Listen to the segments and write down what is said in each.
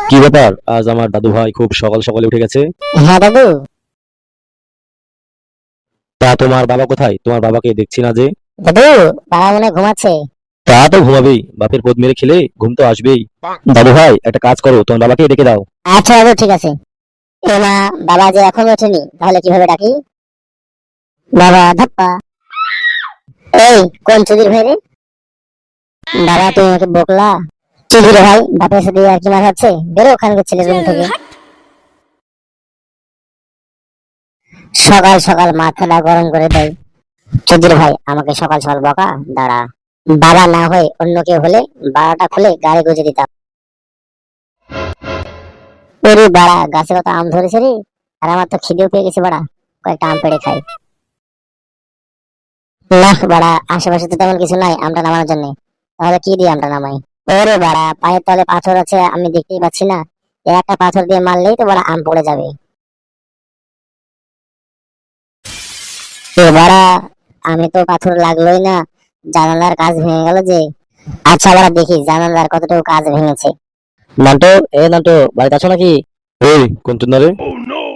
কি ব্যাপার, আজ আমার দাদু ভাই খুব সকাল সকালে উঠে গেছে? হ্যাঁ দাদু। তা তোমার বাবা কোথায়? তোমার বাবাকে দেখছি না যে। দাদু, বাবা মনে হয় ঘুমাচ্ছে। তা তো ঘুমাবেই, বাপের পদ মেরে খেলে ঘুম তো আসবেই। দাদু ভাই, একটা কাজ করো, তোমার বাবাকে ডেকে দাও। আচ্ছা দাদু, ঠিক আছে। এ মা, বাবা যে এখন ওঠেনি, তাহলে কিভাবে ডাকি? বাবা ধাপ্পা। এই, কোন চুদির ভাই রে? বাবা, তুমি আমাকে বকলা? চুদির ভাই বাপের সাথে আর কি মারাচ্ছে? বেরো ওখানকার ছেলের রুম থেকে। সকাল সকাল মাথাটা গরম করে দেয়। চুদির ভাই আমাকে সকাল সকাল বকা? দাঁড়া, বাবা না হয়ে অন্য কেউ হলে বাবাটা খুলে গাড়ি গুজে দিতাম। ওরে বাড়া, গাছে কত আম ধরেছে রে! আর আমার তো খিদেও পেয়ে গেছে বাড়া, কয়েকটা আম পেড়ে খাই। না বাড়া, আশেপাশে তো তেমন কিছু নাই আমটা নামানোর জন্য। তাহলে কি দিয়ে আমটা নামাই? ওরে বাড়া, পায়ের তলে পাথর আছে, আমি দেখতেই পাচ্ছি না? এই একটা পাথর দিয়ে মারলেই তো বাড়া আম পড়ে যাবে। এ বাড়া, আমি তো পাথর লাগলোই না, জানালার কাজ ভেঙে গেল যে। আচ্ছা বাড়া, দেখি জানালার কতটুকু কাজ ভেঙেছে। নান্টু, নান্টু, বাড়িতে আছো নাকি? এই কঞ্চন রে,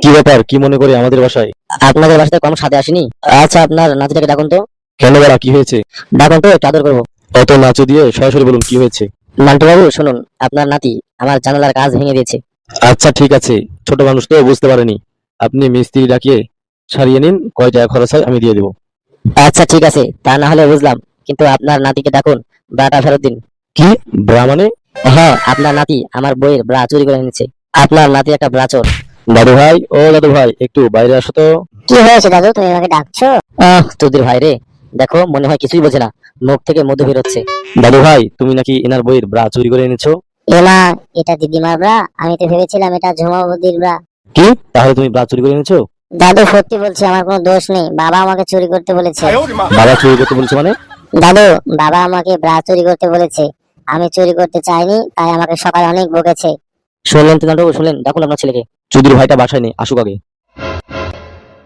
কি ব্যাপার, কি মনে করে আমাদের বাসায়? আপনাদের বাসাতে কোনো সাথে আসেনি? আচ্ছা, আপনার নাতিটাকে ডাকুন তো। কেন বাড়া, কি হয়েছে? ডাকুন তো, একটু আদর করবো। অত নাচু দিয়ে সরাসরি বলুন, কি হয়েছে? নান্টু বাবু শুনুন, আপনার নাতি আমার জানালার কাজ ভেঙে দিয়েছে। আচ্ছা ঠিক আছে, ছোট মানুষ তো বুঝতে পারেনি। আপনি মিস্ত্রি ডাকিয়ে সারিয়ে নিন, কয় টাকা খরচ হয় আমি দিয়ে দেবো। আচ্ছা ঠিক আছে, তা না হলে বুঝলাম, কিন্তু আপনার নাতিকে ডাকুন, ব্রাটা ফেরত দিন। কি ব্রা মানে? হ্যাঁ, আপনার নাতি আমার বইয়ের ব্রা চুরি করে এনেছে। আপনার নাতি একটা ব্রা চোর। দাদু ভাই, ও দাদু ভাই, একটু বাইরে আসো তো। কি হয়েছে দাদু, তুমি আমাকে ডাকছো? তোদের ভাই রে, দেখো মনে হয় কিছুই বোঝে না, মুখ থেকে মধু বেরোচ্ছে। দাদু ভাই, তুমি নাকি এনার বইয়ের ব্রা চুরি করে এনেছো? এমা, এটা দিদিমার ব্রা, আমি তো ভেবেছিলাম এটা ঝুমা বৌদির ব্রা। কি, তাহলে তুমি ব্রা চুরি করে এনেছো? দাদু সত্যি বলছি, আমার কোনো দোষ নেই, বাবা আমাকে চুরি করতে বলেছে। বাবা চুরি করতে বলছো মানে? দাদু, বাবা আমাকে ব্রা চুরি করতে বলেছে, আমি চুরি করতে চাইনি, তাই আমাকে সকালে অনেক বকেছে। শুনলেন তো নাটক, শুনলেন, ডাকুন আপনার ছেলেকে। চুদির ভাইটা বাসায় নেই, আসুক আগে।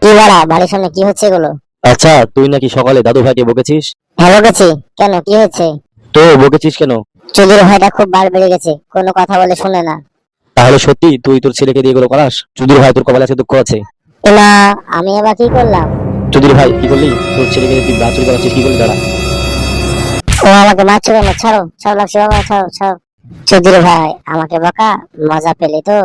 কি বাড়া, বাড়ির সামনে কি হচ্ছে এগুলো? আচ্ছা, তুই নাকি সকালে দাদু ভাইকে বকেছিস? হ্যাঁ বকেছি। কেন, কি হয়েছে? তো বকেছিস কেন? চুদির ভাইটা খুব বার বেড়ে গেছে, কোনো কথা বলে শুনে না। তাহলে সত্যি তুই তোর ছেলেকে দিয়ে এগুলো করাস? চুদির ভাই, তোর কপালে আছে দুঃখ আছে। এমা, আমি আবার কি করলাম? চুদির ভাই, কি করলি? তোর ছেলেকে দিয়ে তুই ব্রা চুরি করাচ্ছিস, কি করলি দাঁড়া? ও আমাকে মারছো কেন? ছাড়ো, ছাড়ো লাগছে বাবা, ছাড়ো ছাড়ো। চৌধুরী ভাই আমাকে বকা, মজা পেলে তো?